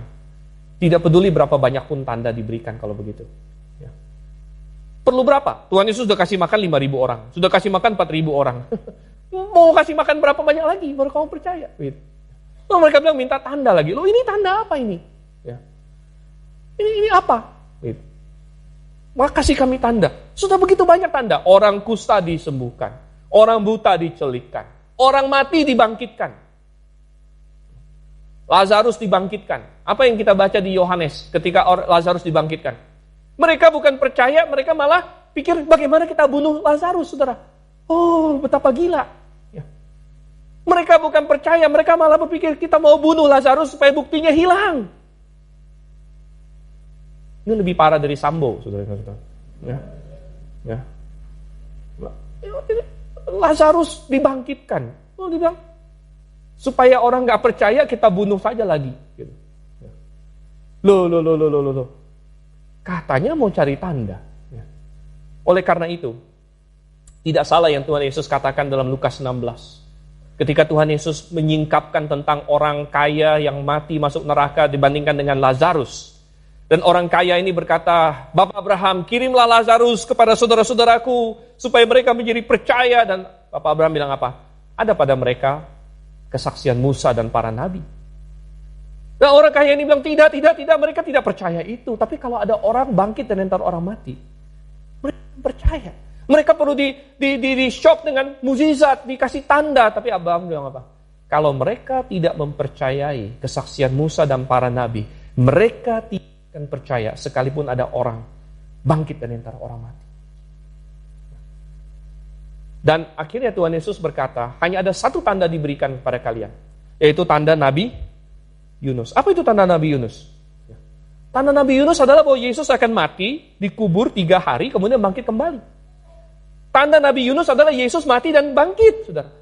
tidak peduli berapa banyak pun tanda diberikan kalau begitu. Ya. Perlu berapa? Tuhan Yesus sudah kasih makan 5.000 orang. Sudah kasih makan 4.000 orang. Mau kasih makan berapa banyak lagi baru kamu percaya? Gitu. Mereka bilang minta tanda lagi. Loh, ini tanda apa ini? Ya. Ini apa? Gitu. Maka kasih kami tanda. Sudah begitu banyak tanda. Orang kusta disembuhkan. Orang buta dicelitkan. Orang mati dibangkitkan. Lazarus dibangkitkan. Apa yang kita baca di Yohanes ketika Lazarus dibangkitkan? Mereka bukan percaya, mereka malah pikir bagaimana kita bunuh Lazarus, saudara. Oh, betapa gila. Ya. Mereka bukan percaya, mereka malah berpikir kita mau bunuh Lazarus supaya buktinya hilang. Ini lebih parah dari Sambo, saudara-saudara. Ya. Ya. Lazarus dibangkitkan. Oh, dibilang, supaya orang nggak percaya kita bunuh saja lagi. Gitu. Ya. Loh. Katanya mau cari tanda. Ya. Oleh karena itu, tidak salah yang Tuhan Yesus katakan dalam Lukas 16. Ketika Tuhan Yesus menyingkapkan tentang orang kaya yang mati masuk neraka dibandingkan dengan Lazarus. Dan orang kaya ini berkata, Bapak Abraham, kirimlah Lazarus kepada saudara-saudaraku supaya mereka menjadi percaya. Dan Bapak Abraham bilang apa? Ada pada mereka kesaksian Musa dan para nabi. Nah, orang kaya ini bilang, tidak, mereka tidak percaya itu. Tapi kalau ada orang bangkit dan antara orang mati, mereka percaya. Mereka perlu di shock dengan mukjizat, dikasih tanda. Tapi Abraham bilang apa? Kalau mereka tidak mempercayai kesaksian Musa dan para nabi, mereka tidak akan percaya sekalipun ada orang bangkit dari antara orang mati. Dan akhirnya Tuhan Yesus berkata, hanya ada satu tanda diberikan kepada kalian, yaitu tanda Nabi Yunus. Apa itu tanda Nabi Yunus? Tanda Nabi Yunus adalah bahwa Yesus akan mati, dikubur 3 hari, kemudian bangkit kembali. Tanda Nabi Yunus adalah Yesus mati dan bangkit, saudara.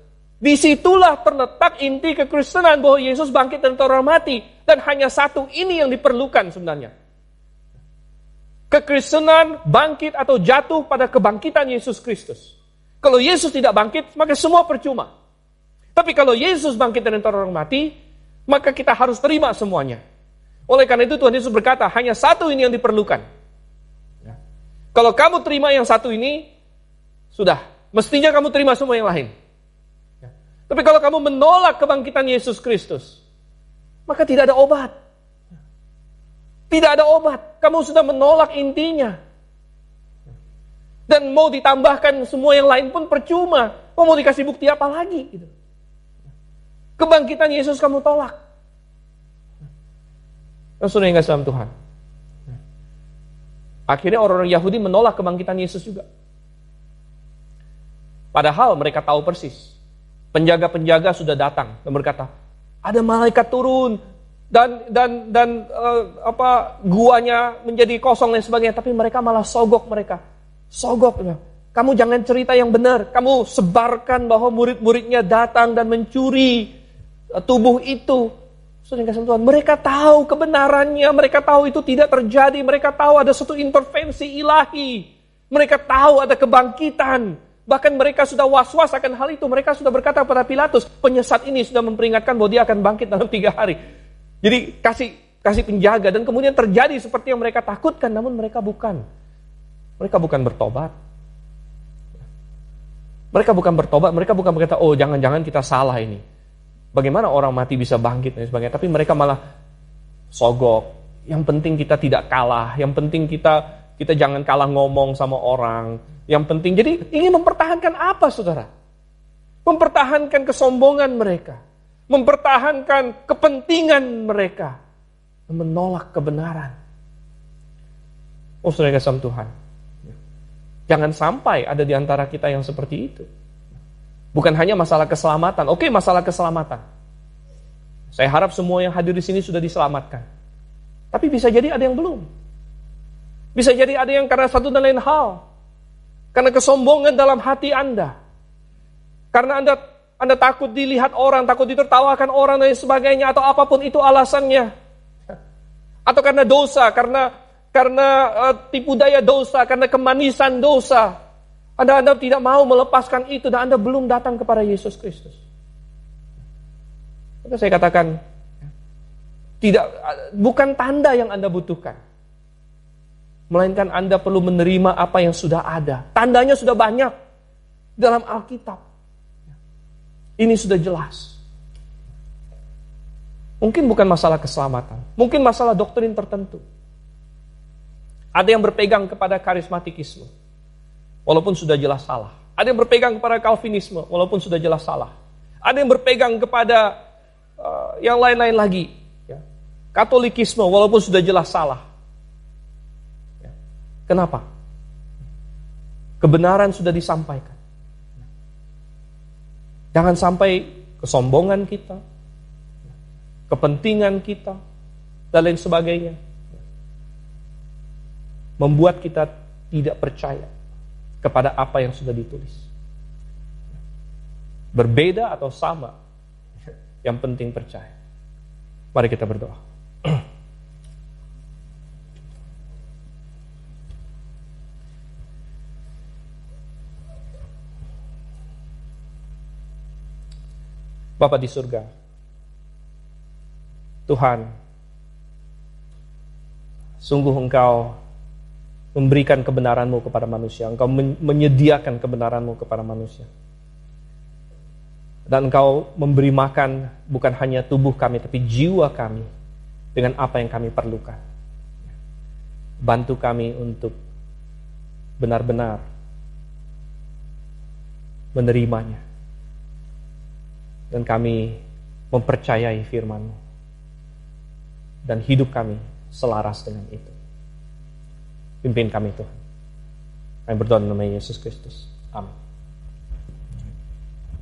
Disitulah terletak inti kekristenan bahwa Yesus bangkit dari orang mati. Dan hanya satu ini yang diperlukan sebenarnya. Kekristenan bangkit atau jatuh pada kebangkitan Yesus Kristus. Kalau Yesus tidak bangkit, maka semua percuma. Tapi kalau Yesus bangkit dari orang mati, maka kita harus terima semuanya. Oleh karena itu Tuhan Yesus berkata, hanya satu ini yang diperlukan. Ya. Kalau kamu terima yang satu ini, sudah. Mestinya kamu terima semua yang lain. Ya. Tapi kalau kamu menolak kebangkitan Yesus Kristus, maka tidak ada obat. Tidak ada obat. Kamu sudah menolak intinya. Dan mau ditambahkan semua yang lain pun percuma. Mau dikasih bukti apa lagi? Gitu. Kebangkitan Yesus kamu tolak. Dan sudah ingat dalam Tuhan. Akhirnya orang-orang Yahudi menolak kebangkitan Yesus juga. Padahal mereka tahu persis. Penjaga-penjaga sudah datang dan berkata, ada malaikat turun dan guanya menjadi kosong dan sebagainya. Tapi mereka malah sogok mereka. Sogok. Kamu jangan cerita yang benar. Kamu sebarkan bahwa murid-muridnya datang dan mencuri tubuh itu. Saudara kasih Tuhan, mereka tahu kebenarannya, mereka tahu itu tidak terjadi, mereka tahu ada suatu intervensi ilahi, mereka tahu ada kebangkitan, bahkan mereka sudah was-was akan hal itu, mereka sudah berkata kepada Pilatus, penyesat ini sudah memperingatkan bahwa dia akan bangkit dalam 3 hari. Jadi kasih penjaga, dan kemudian terjadi seperti yang mereka takutkan, namun mereka bukan bertobat. Mereka bukan bertobat, mereka bukan berkata, oh jangan-jangan kita salah ini. Bagaimana orang mati bisa bangkit dan sebagainya. Tapi mereka malah sogok. Yang penting kita tidak kalah. Yang penting kita jangan kalah ngomong sama orang. Yang penting, jadi ingin mempertahankan apa saudara? Mempertahankan kesombongan mereka. Mempertahankan kepentingan mereka. menolak kebenaran. Oh, saudara kasih Tuhan, jangan sampai ada di antara kita yang seperti itu. Bukan hanya masalah keselamatan. Oke, masalah keselamatan. Saya harap semua yang hadir di sini sudah diselamatkan. Tapi bisa jadi ada yang belum. Bisa jadi ada yang karena satu dan lain hal. Karena kesombongan dalam hati Anda. Karena Anda takut dilihat orang, takut ditertawakan orang dan sebagainya, atau apapun itu alasannya. Atau karena dosa, karena tipu daya dosa, karena kemanisan dosa. Anda tidak mau melepaskan itu dan Anda belum datang kepada Yesus Kristus. Maka saya katakan, bukan tanda yang Anda butuhkan. Melainkan Anda perlu menerima apa yang sudah ada. Tandanya sudah banyak dalam Alkitab. Ini sudah jelas. Mungkin bukan masalah keselamatan. Mungkin masalah doktrin tertentu. Ada yang berpegang kepada karismatikisme, walaupun sudah jelas salah. Ada yang berpegang kepada Calvinisme, walaupun sudah jelas salah. Ada yang berpegang kepada yang lain-lain lagi. Katolikisme, walaupun sudah jelas salah. Kenapa? Kebenaran sudah disampaikan. Jangan sampai kesombongan kita, kepentingan kita, dan lain sebagainya membuat kita tidak percaya kepada apa yang sudah ditulis. Berbeda atau sama, yang penting percaya. Mari kita berdoa. Bapa di surga, Tuhan, sungguh Engkau memberikan kebenaran-Mu kepada manusia. Engkau menyediakan kebenaran-Mu kepada manusia. Dan Engkau memberi makan bukan hanya tubuh kami, tapi jiwa kami dengan apa yang kami perlukan. Bantu kami untuk benar-benar menerimanya. Dan kami mempercayai firman-Mu. Dan hidup kami selaras dengan itu. Pimpin kami Tuhan. Kami berdoa dalam nama Yesus Kristus. Amin.